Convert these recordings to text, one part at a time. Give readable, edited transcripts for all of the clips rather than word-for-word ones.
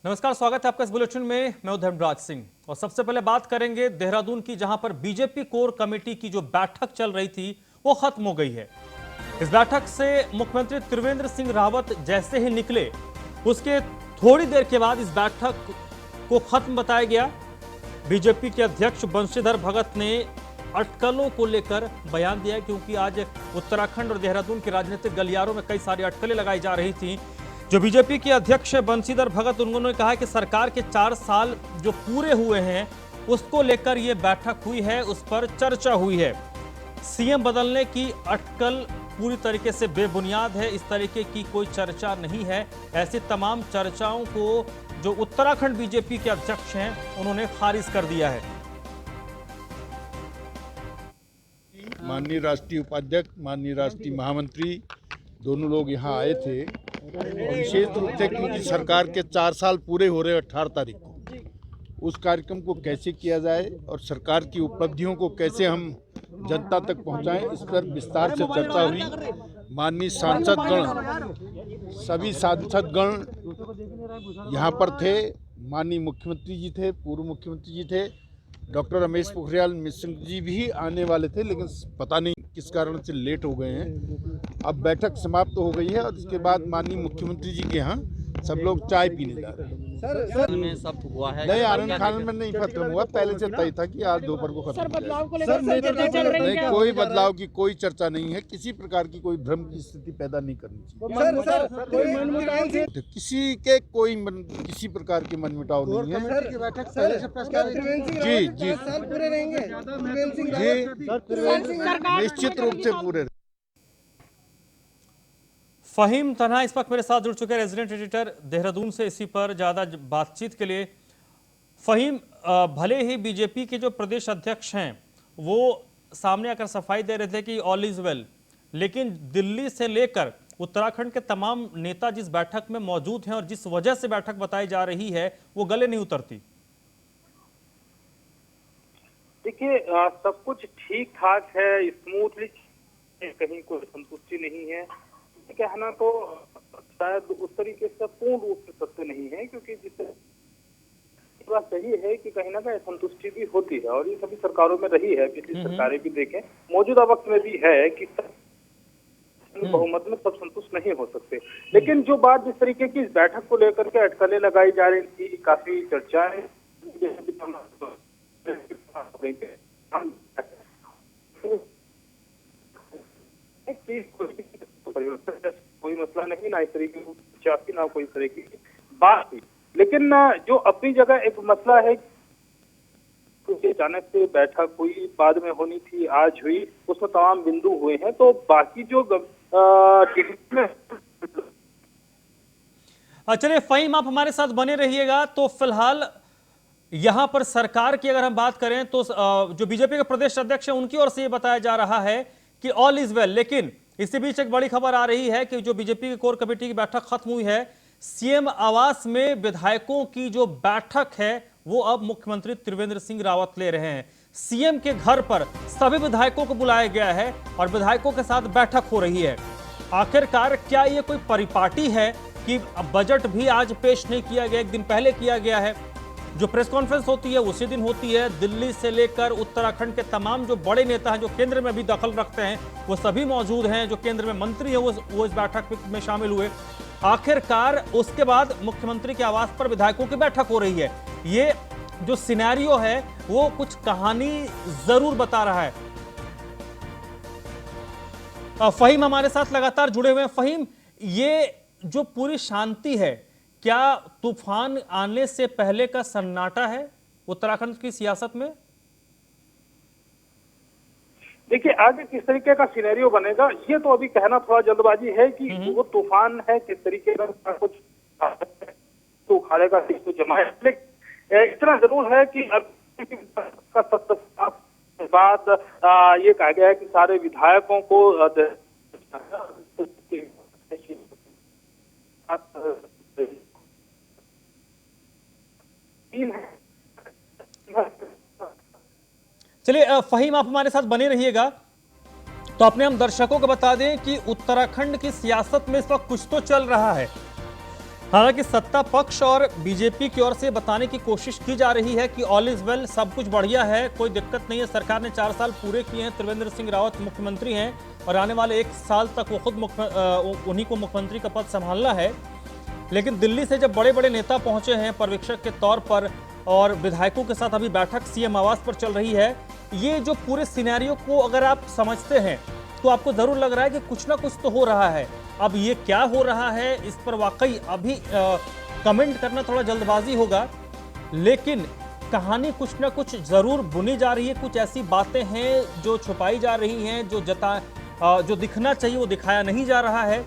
नमस्कार, स्वागत है आपका इस बुलेटिन में। मैं धर्मराज सिंह और सबसे पहले बात करेंगे देहरादून की, जहां पर बीजेपी कोर कमेटी की जो बैठक चल रही थी वो खत्म हो गई है। इस बैठक से मुख्यमंत्री त्रिवेंद्र सिंह रावत जैसे ही निकले, उसके थोड़ी देर के बाद इस बैठक को खत्म बताया गया। बीजेपी के अध्यक्ष बंशीधर भगत ने अटकलों को लेकर बयान दिया, क्योंकि आज उत्तराखंड और देहरादून के राजनीतिक गलियारों में कई सारी अटकलें लगाई जा रही थी। जो बीजेपी के अध्यक्ष बंशीधर भगत, उन्होंने कहा कि सरकार के 4 साल जो पूरे हुए हैं उसको लेकर यह बैठक हुई है, उस पर चर्चा हुई है। सीएम बदलने की अटकल पूरी तरीके से बेबुनियाद है, इस तरीके की कोई चर्चा नहीं है। ऐसी तमाम चर्चाओं को जो उत्तराखंड बीजेपी के अध्यक्ष हैं उन्होंने खारिज कर दिया है। माननीय राष्ट्रीय उपाध्यक्ष, माननीय राष्ट्रीय महामंत्री दोनों लोग यहाँ आए थे, विशेष रूप से क्योंकि सरकार के 4 साल पूरे हो रहे 18 तारीख को, उस कार्यक्रम को कैसे किया जाए और सरकार की उपलब्धियों को कैसे हम जनता तक पहुँचाएं, इस पर विस्तार से चर्चा हुई। माननीय सांसदगण, सभी सांसदगण यहाँ पर थे। माननीय मुख्यमंत्री जी थे, पूर्व मुख्यमंत्री जी थे, डॉक्टर रमेश पोखरियाल निशंक जी भी आने वाले थे, लेकिन पता नहीं किस कारण से लेट हो गए हैं। अब बैठक समाप्त हो गई है और इसके बाद माननीय मुख्यमंत्री जी के यहाँ सब लोग चाय पीने जा रहे हैं। सर में सब हुआ है? नहीं, आनंद खान में नहीं खत्म हुआ, पहले से तय था कि आज दोपहर को खत्म हो जाएगा। नहीं, कोई बदलाव की कोई चर्चा नहीं है, किसी प्रकार की कोई भ्रम की स्थिति पैदा नहीं करनी चाहिए। किसी के किसी प्रकार की मनमुटाव नहीं है। जी जी जी, निश्चित रूप से पूरे। फहीम तन्हा इस वक्त मेरे साथ जुड़ चुके हैं, रेजिडेंट एडिटर देहरादून से, इसी पर ज्यादा बातचीत के लिए। फहीम, भले ही बीजेपी के जो प्रदेश अध्यक्ष हैं वो सामने आकर सफाई दे रहे थे कि ऑल इज वेल, लेकिन दिल्ली से लेकर उत्तराखंड के तमाम नेता जिस बैठक में मौजूद हैं और जिस वजह से बैठक बताई जा रही है वो गले नहीं उतरती। देखिए, सब कुछ ठीक ठाक है, स्मूथली, कहीं कोई संतुष्टि नहीं है। कहना तो शायद उस तरीके से पूर्ण रूप से सत्य नहीं है, क्योंकि जिस बात सही है कि कहीं ना कहीं असंतुष्टि भी होती है और ये सभी सरकारों में रही है। पिछली सरकारें भी देखें, मौजूदा वक्त में भी है कि बहुमत में सब संतुष्ट नहीं हो सकते। लेकिन जो बात जिस तरीके की इस बैठक को लेकर के अटकलें लगाई जा रही थी, काफी चर्चाएं कोई मसला नहीं, ना इस तरीके की ना कोई तरीके की बात थी। लेकिन जो अपनी जगह एक मसला है, अचानक से बैठक हुई, बाद में होनी थी, आज हुई, उसमें तमाम बिंदु हुए हैं। तो बाकी जो चलिए फहीम, आप हमारे साथ बने रहिएगा। तो फिलहाल यहां पर सरकार की अगर हम बात करें तो जो बीजेपी के प्रदेश अध्यक्ष हैं उनकी ओर से ये बताया जा रहा है कि ऑल इज वेल, लेकिन इसी बीच एक बड़ी खबर आ रही है कि जो बीजेपी की कोर कमेटी की बैठक खत्म हुई है, सीएम आवास में विधायकों की जो बैठक है वो अब मुख्यमंत्री त्रिवेंद्र सिंह रावत ले रहे हैं। सीएम के घर पर सभी विधायकों को बुलाया गया है और विधायकों के साथ बैठक हो रही है। आखिरकार क्या ये कोई परिपाटी है कि बजट भी आज पेश नहीं किया गया, एक दिन पहले किया गया है। जो प्रेस कॉन्फ्रेंस होती है उसी दिन होती है। दिल्ली से लेकर उत्तराखंड के तमाम जो बड़े नेता हैं, जो केंद्र में भी दखल रखते हैं, वो सभी मौजूद हैं। जो केंद्र में मंत्री हैं वो इस बैठक में शामिल हुए। आखिरकार उसके बाद मुख्यमंत्री के आवास पर विधायकों की बैठक हो रही है। ये जो सिनेरियो है वो कुछ कहानी जरूर बता रहा है। फहीम हमारे साथ लगातार जुड़े हुए हैं। फहीम, ये जो पूरी शांति है, क्या तूफान आने से पहले का सन्नाटा है उत्तराखंड की सियासत में? देखिए, आगे किस तरीके का सिनेरियो बनेगा ये तो अभी कहना थोड़ा जल्दबाजी है कि वो तूफान है, किस तरीके का कुछ तो उखाड़ेगा, तो जमाए। लेकिन इतना जरूर है कि बात ये कहा गया है कि सारे विधायकों को चलिए फहीम, आप हमारे साथ बने रहिएगा। तो अपने हम दर्शकों को बता दें कि उत्तराखंड की सियासत में इस वक्त कुछ तो चल रहा है। हालांकि सत्ता पक्ष और बीजेपी की ओर से बताने की कोशिश की जा रही है कि ऑल इज वेल, सब कुछ बढ़िया है, कोई दिक्कत नहीं है। सरकार ने 4 साल पूरे किए हैं, त्रिवेंद्र सिंह रावत मुख्यमंत्री हैं और आने वाले 1 साल तक वो खुद उन्हीं को मुख्यमंत्री का पद संभालना है। लेकिन दिल्ली से जब बड़े बड़े नेता पहुंचे हैं पर्यवेक्षक के तौर पर और विधायकों के साथ अभी बैठक सीएम आवास पर चल रही है, ये जो पूरे सिनेरियो को अगर आप समझते हैं तो आपको जरूर लग रहा है कि कुछ ना कुछ तो हो रहा है। अब ये क्या हो रहा है इस पर वाकई अभी कमेंट करना थोड़ा जल्दबाजी होगा, लेकिन कहानी कुछ ना कुछ जरूर बुनी जा रही है। कुछ ऐसी बातें हैं जो छुपाई जा रही हैं, जो दिखना चाहिए वो दिखाया नहीं जा रहा है।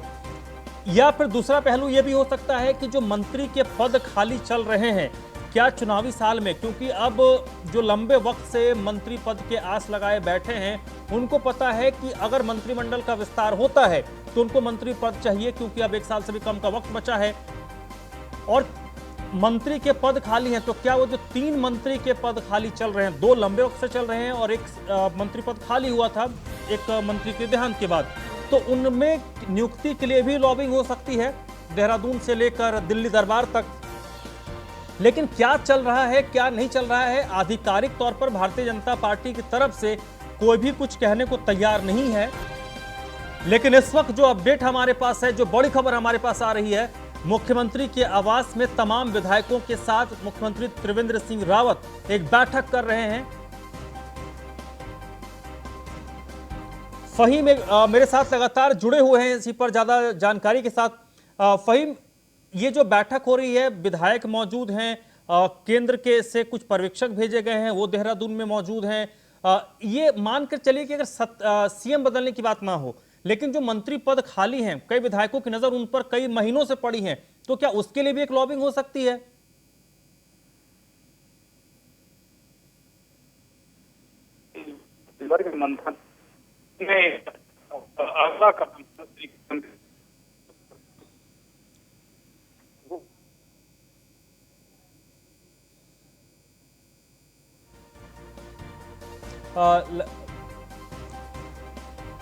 या फिर दूसरा पहलू ये भी हो सकता है कि जो मंत्री के पद खाली चल रहे हैं, क्या चुनावी साल में, क्योंकि अब जो लंबे वक्त से मंत्री पद के आस लगाए बैठे हैं उनको पता है कि अगर मंत्रिमंडल का विस्तार होता है तो उनको मंत्री पद चाहिए, क्योंकि अब 1 साल से भी कम का वक्त बचा है और मंत्री के पद खाली हैं। तो क्या वो जो 3 मंत्री के पद खाली चल रहे हैं, 2 लंबे वक्त से चल रहे हैं और 1 मंत्री पद खाली हुआ था एक मंत्री के देहांत के बाद, तो उनमें नियुक्ति के लिए भी लॉबिंग हो सकती है देहरादून से लेकर दिल्ली दरबार तक। लेकिन क्या चल रहा है क्या नहीं चल रहा है, आधिकारिक तौर पर भारतीय जनता पार्टी की तरफ से कोई भी कुछ कहने को तैयार नहीं है। लेकिन इस वक्त जो अपडेट हमारे पास है, जो बड़ी खबर हमारे पास आ रही है, मुख्यमंत्री के आवास में तमाम विधायकों के साथ मुख्यमंत्री त्रिवेंद्र सिंह रावत एक बैठक कर रहे हैं। फहीम मेरे साथ लगातार जुड़े हुए हैं इसी पर ज्यादा जानकारी के साथ। फहीम, ये जो बैठक हो रही है, विधायक मौजूद हैं, केंद्र के से कुछ पर्यवेक्षक भेजे गए हैं, वो देहरादून में मौजूद हैं। ये मानकर चलिए कि अगर सीएम बदलने की बात ना हो, लेकिन जो मंत्री पद खाली हैं, कई विधायकों की नजर उन पर कई महीनों से पड़ी है, तो क्या उसके लिए भी एक लॉबिंग हो सकती है? मंथन में अगला कदम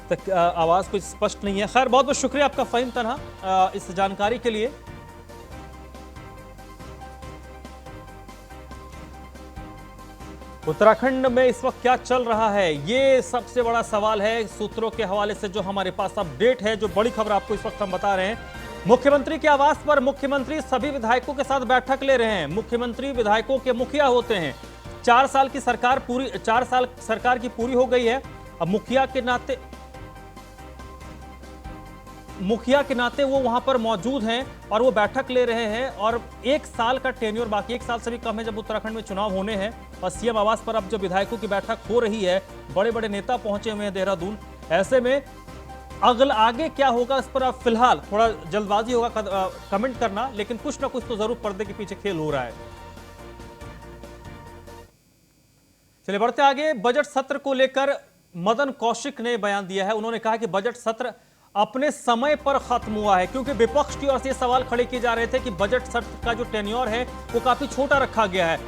तक आवाज कुछ स्पष्ट नहीं है। खैर, बहुत बहुत शुक्रिया आपका फहीम तन्हा इस जानकारी के लिए। उत्तराखंड में इस वक्त क्या चल रहा है, ये सबसे बड़ा सवाल है। सूत्रों के हवाले से जो हमारे पास अपडेट है, जो बड़ी खबर आपको इस वक्त हम बता रहे हैं, मुख्यमंत्री के आवास पर मुख्यमंत्री सभी विधायकों के साथ बैठक ले रहे हैं। मुख्यमंत्री विधायकों के मुखिया होते हैं। 4 साल की सरकार पूरी 4 साल सरकार की पूरी हो गई है। अब मुखिया के नाते वो वहां पर मौजूद हैं और वो बैठक ले रहे हैं और 1 साल का टेन्योर बाकी, 1 साल से भी कम है जब उत्तराखंड में चुनाव होने हैं और सीएम आवास पर अब जब विधायकों की बैठक हो रही है, बड़े बड़े नेता पहुंचे हुए हैं देहरादून। ऐसे में आगे क्या होगा इस पर अब फिलहाल थोड़ा जल्दबाजी होगा कमेंट करना, लेकिन कुछ ना कुछ तो जरूर पर्दे के पीछे खेल हो रहा है। चलिए बढ़ते आगे। बजट सत्र को लेकर मदन कौशिक ने बयान दिया है। उन्होंने कहा कि बजट सत्र अपने समय पर खत्म हुआ है, क्योंकि विपक्ष की ओर से सवाल खड़े किए जा रहे थे कि बजट सत्र का जो टेन्योर है वो काफी छोटा रखा गया है।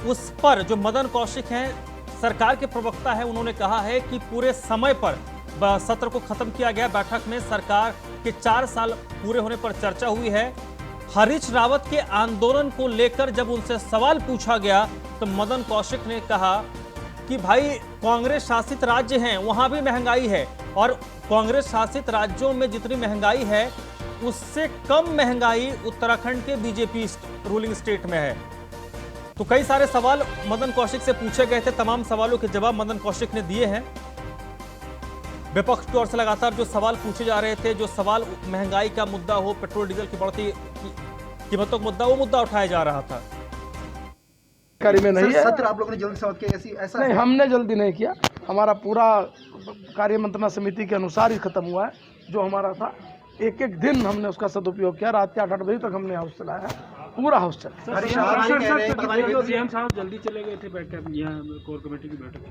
उस पर जो मदन कौशिक हैं, सरकार के प्रवक्ता हैं, उन्होंने कहा है कि पूरे समय पर सत्र को खत्म किया गया। बैठक में सरकार के 4 साल पूरे होने पर चर्चा हुई है। हरीश रावत के आंदोलन को लेकर जब उनसे सवाल पूछा गया तो मदन कौशिक ने कहा कि भाई, कांग्रेस शासित राज्य हैं, वहां भी महंगाई है और कांग्रेस शासित राज्यों में जितनी महंगाई है उससे कम महंगाई उत्तराखंड के बीजेपी रूलिंग स्टेट में है। तो कई सारे सवाल मदन कौशिक से पूछे गए थे, तमाम सवालों के जवाब मदन कौशिक ने दिए हैं। विपक्ष की ओर से लगातार जो सवाल पूछे जा रहे थे, जो सवाल महंगाई का मुद्दा हो, पेट्रोल डीजल की बढ़ती कीमतों का मुद्दा, वो मुद्दा उठाया जा रहा था। में नहीं है सत्र आप लोगों ने जल्दी समाप्त किया, ऐसा नहीं, हमने जल्दी नहीं किया। हमारा पूरा कार्य मंत्रणा समिति के अनुसार ही खत्म हुआ है। जो हमारा था, एक एक दिन हमने उसका सदुपयोग किया। रात के 8-8 बजे तक हमने हाउस चलाया, पूरा हाउस चला। सीएम साहब जल्दी चले गए थे, बैठक यहाँ कोर कमेटी की बैठक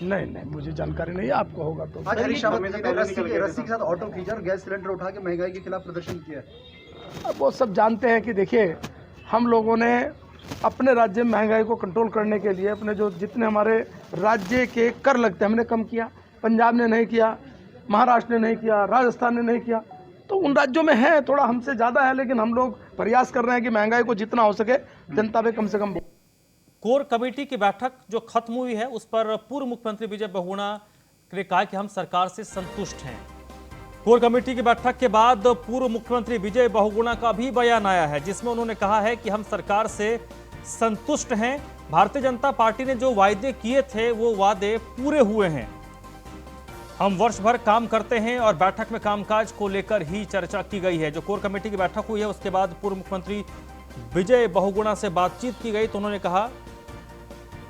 नहीं, मुझे जानकारी नहीं है, आपको होगा तो। आज हरीश रावत ने रस्सी के साथ ऑटो खींचा और गैस सिलेंडर उठा के महंगाई के खिलाफ प्रदर्शन किया। अब वो सब जानते हैं कि देखिए, हम लोगों ने अपने राज्य में महंगाई को कंट्रोल करने के लिए अपने जो जितने हमारे राज्य के कर लगते हैं हमने कम किया। पंजाब ने नहीं किया, महाराष्ट्र ने नहीं किया, राजस्थान ने नहीं किया, तो उन राज्यों में है थोड़ा हमसे ज़्यादा है, लेकिन हम लोग प्रयास कर रहे हैं कि महंगाई को जितना हो सके जनता पे कम से कम। कोर कमेटी की बैठक जो खत्म हुई है उस पर पूर्व मुख्यमंत्री विजय बहुगुणा ने कहा कि हम सरकार से संतुष्ट हैं। कोर कमेटी की बैठक के बाद पूर्व मुख्यमंत्री विजय बहुगुणा का भी बयान आया है जिसमें उन्होंने कहा है कि हम सरकार से संतुष्ट हैं। भारतीय जनता पार्टी ने जो वायदे किए थे वो वादे पूरे हुए हैं। हम वर्ष भर काम करते हैं और बैठक में कामकाज को लेकर ही चर्चा की गई है। जो कोर कमेटी की बैठक हुई है उसके बाद पूर्व मुख्यमंत्री विजय बहुगुणा से बातचीत की गई तो उन्होंने कहा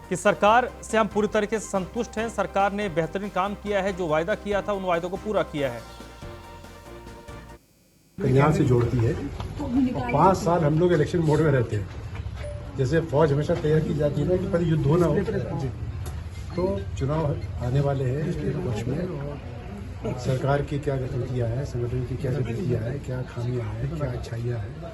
कि सरकार से हम पूरी तरीके से संतुष्ट हैं। सरकार ने बेहतरीन काम किया है, जो वायदा किया था उन वायदों को पूरा किया है। कल्याण से जोड़ती है और 5 साल हम लोग इलेक्शन मोड में रहते हैं। जैसे फौज हमेशा तैयार की जाती है ना कि पहले युद्ध होना हो, तो चुनाव आने वाले हैं इसके पक्ष में सरकार की क्या गतिविधियाँ हैं, संगठन की क्या गतिविधियाँ हैं, क्या खामियाँ हैं, क्या अच्छाइयाँ हैं,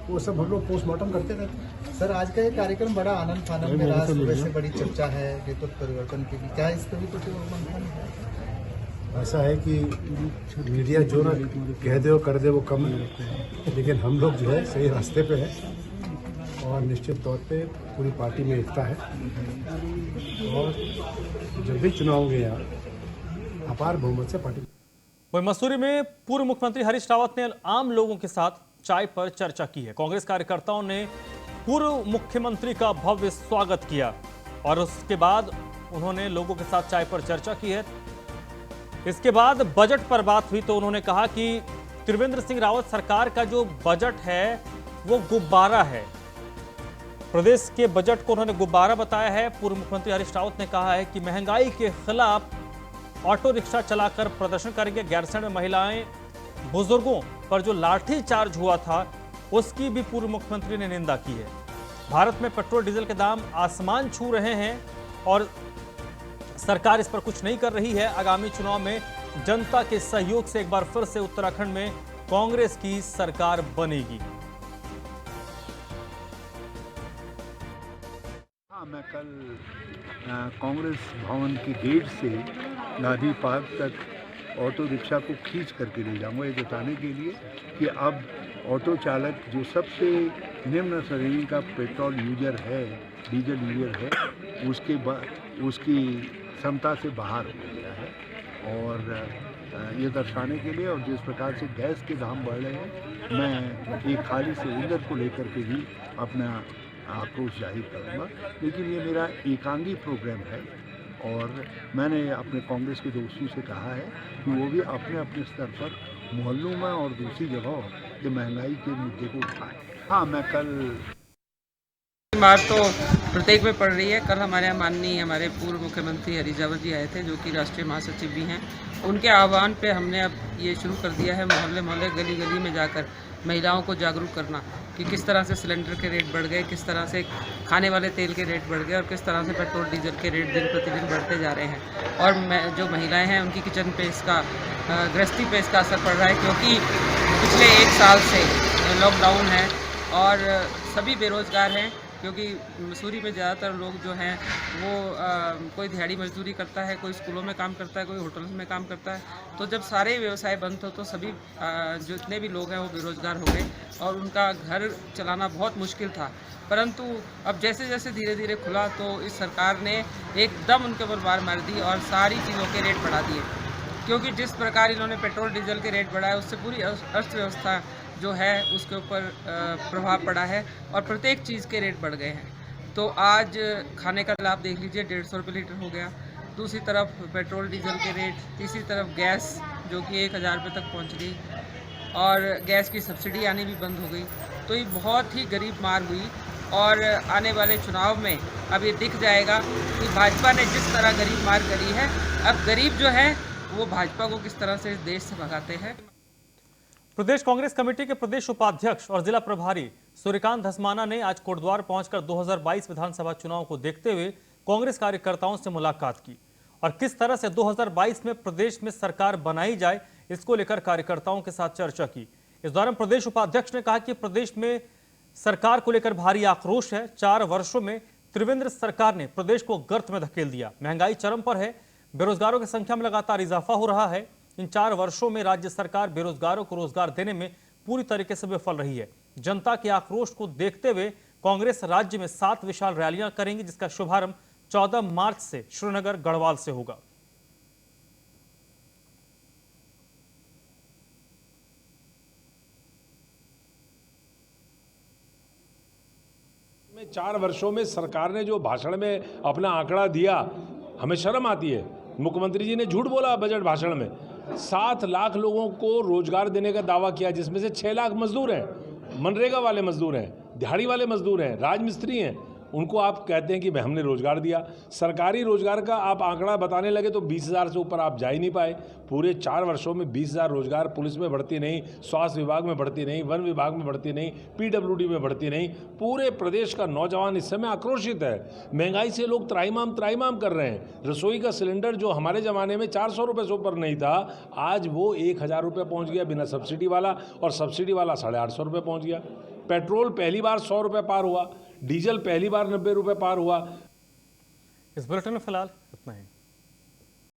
वो सब हम लोग पोस्टमार्टम करते रहते हैं। सर, आज का ये कार्यक्रम बड़ा आनंद फानंद में रहा, सुबह से बड़ी चर्चा है नेतृत्व परिवर्तन की, क्या इस पर भी कुछ मंथन है? ऐसा है कि मीडिया जो ना कह दे और कर दे वो कम है, लेकिन हम लोग जो है सही रास्ते पे हैं और निश्चित तौर पे पूरी पार्टी में एकता है और जब भी चुनाव होंगे यहाँ अपार बहुमत से पार्टी। वहीं मसूरी में पूर्व मुख्यमंत्री हरीश रावत ने आम लोगों के साथ चाय पर चर्चा की है। कांग्रेस कार्यकर्ताओं ने पूर्व मुख्यमंत्री का भव्य स्वागत किया और उसके बाद उन्होंने लोगों के साथ चाय पर चर्चा की है। इसके बाद बजट पर बात हुई तो उन्होंने कहा कि त्रिवेंद्र सिंह रावत सरकार का जो बजट है वो गुब्बारा है। प्रदेश के बजट को उन्होंने गुब्बारा बताया है। पूर्व मुख्यमंत्री हरीश रावत ने कहा है कि महंगाई के खिलाफ ऑटो रिक्शा चलाकर प्रदर्शन करेंगे। गैरसैंण में महिलाएं बुजुर्गों पर जो लाठी चार्ज हुआ था उसकी भी पूर्व मुख्यमंत्री ने निंदा की है। भारत में पेट्रोल डीजल के दाम आसमान छू रहे हैं और सरकार इस पर कुछ नहीं कर रही है। आगामी चुनाव में जनता के सहयोग से एक बार फिर से उत्तराखंड में कांग्रेस की सरकार बनेगी। मैं कल कांग्रेस भवन के गेट से गांधी पार्क तक ऑटो रिक्शा को खींच करके ले जाऊंगा, ये बताने के लिए कि अब ऑटो चालक जो सबसे निम्न श्रेणी का पेट्रोल यूजर है, डीजल यूजर है, उसकी क्षमता से बाहर हो गया है। और ये दर्शाने के लिए और जिस प्रकार से गैस के दाम बढ़ रहे हैं, मैं एक खाली सिलेंडर को लेकर के भी अपना आक्रोश जाहिर करूँगा। लेकिन ये मेरा एकांगी प्रोग्राम है और मैंने अपने कांग्रेस के दोस्तों से कहा है कि वो भी अपने अपने स्तर पर मोहल्लों में और दूसरी जगहों ये महंगाई के मुद्दे को उठाएं। हाँ, मैं कल मार तो प्रत्येक में पड़ रही है। कल हमारे यहाँ माननीय हमारे पूर्व मुख्यमंत्री हरीश रावत जी आए थे, जो कि राष्ट्रीय महासचिव भी हैं। उनके आह्वान पे हमने अब ये शुरू कर दिया है मोहल्ले मोहल्ले गली गली में जाकर महिलाओं को जागरूक करना कि किस तरह से सिलेंडर के रेट बढ़ गए, किस तरह से खाने वाले तेल के रेट बढ़ गए और किस तरह से पेट्रोल डीजल के रेट दिन प्रतिदिन बढ़ते जा रहे हैं। और जो महिलाएं हैं उनकी किचन पे इसका गृहस्थी पे इसका असर पड़ रहा है, क्योंकि पिछले 1 साल से लॉकडाउन है और सभी बेरोज़गार हैं। क्योंकि मसूरी में ज़्यादातर लोग जो हैं वो कोई दिहाड़ी मजदूरी करता है, कोई स्कूलों में काम करता है, कोई होटल में काम करता है। तो जब सारे व्यवसाय बंद हो तो सभी जितने भी लोग हैं वो बेरोज़गार हो गए और उनका घर चलाना बहुत मुश्किल था। परंतु अब जैसे जैसे धीरे धीरे खुला तो इस सरकार ने एकदम उनके ऊपर मार मार दी और सारी चीज़ों के रेट बढ़ा दिए। क्योंकि जिस प्रकार इन्होंने पेट्रोल डीजल के रेट बढ़ाए उससे पूरी अर्थव्यवस्था जो है उसके ऊपर प्रभाव पड़ा है और प्रत्येक चीज़ के रेट बढ़ गए हैं। तो आज खाने का लाभ देख लीजिए, 150 रुपये लीटर हो गया। दूसरी तरफ पेट्रोल डीजल के रेट, तीसरी तरफ गैस जो कि 1000 रुपये तक पहुंच गई और गैस की सब्सिडी आनी भी बंद हो गई। तो ये बहुत ही गरीब मार हुई और आने वाले चुनाव में अब ये दिख जाएगा कि भाजपा ने जिस तरह गरीब मार करी है, अब गरीब जो है वो भाजपा को किस तरह से इस देश से भगाते हैं। प्रदेश कांग्रेस कमेटी के प्रदेश उपाध्यक्ष और जिला प्रभारी सूर्यकांत धस्माना ने आज कोटद्वार पहुंचकर 2022 विधानसभा चुनाव को देखते हुए कांग्रेस कार्यकर्ताओं से मुलाकात की और किस तरह से 2022 में प्रदेश में सरकार बनाई जाए इसको लेकर कार्यकर्ताओं के साथ चर्चा की। इस दौरान प्रदेश उपाध्यक्ष ने कहा कि प्रदेश में सरकार को लेकर भारी आक्रोश है। 4 वर्षों में त्रिवेंद्र सरकार ने प्रदेश को गर्त में धकेल दिया। महंगाई चरम पर है, बेरोजगारों की संख्या में लगातार इजाफा हो रहा है। इन 4 वर्षों में राज्य सरकार बेरोजगारों को रोजगार देने में पूरी तरीके से विफल रही है। जनता के आक्रोश को देखते हुए कांग्रेस राज्य में 7 विशाल रैलियां करेंगी, जिसका शुभारंभ 14 मार्च से श्रीनगर गढ़वाल से होगा। में 4 वर्षों में सरकार ने जो भाषण में अपना आंकड़ा दिया, हमें शर्म आती है। मुख्यमंत्री जी ने झूठ बोला बजट भाषण में। 7 लाख लोगों को रोजगार देने का दावा किया, जिसमें से 6 लाख मजदूर हैं, मनरेगा वाले मजदूर हैं, दिहाड़ी वाले मजदूर हैं, राजमिस्त्री हैं। उनको आप कहते हैं कि हमने रोजगार दिया। सरकारी रोजगार का आप आंकड़ा बताने लगे तो 20,000 से ऊपर आप जा ही नहीं पाए। पूरे 4 वर्षों में 20,000 रोजगार पुलिस में बढ़ती नहीं, स्वास्थ्य विभाग में बढ़ती नहीं, वन विभाग में बढ़ती नहीं, PWD में बढ़ती नहीं। पूरे प्रदेश का नौजवान इस समय आक्रोशित है। महंगाई से लोग त्राहिमाम कर रहे हैं। रसोई का सिलेंडर जो हमारे ज़माने में 400 रुपये से ऊपर नहीं था, आज वो 1,000 रुपये पहुँच गया बिना सब्सिडी वाला, और सब्सिडी वाला 850 रुपये पहुँच गया। पेट्रोल पहली बार 100 रुपये पार हुआ, डीजल पहली बार 90 रुपये पार हुआ। इस बुलेटिन में फिलहाल इतना ही।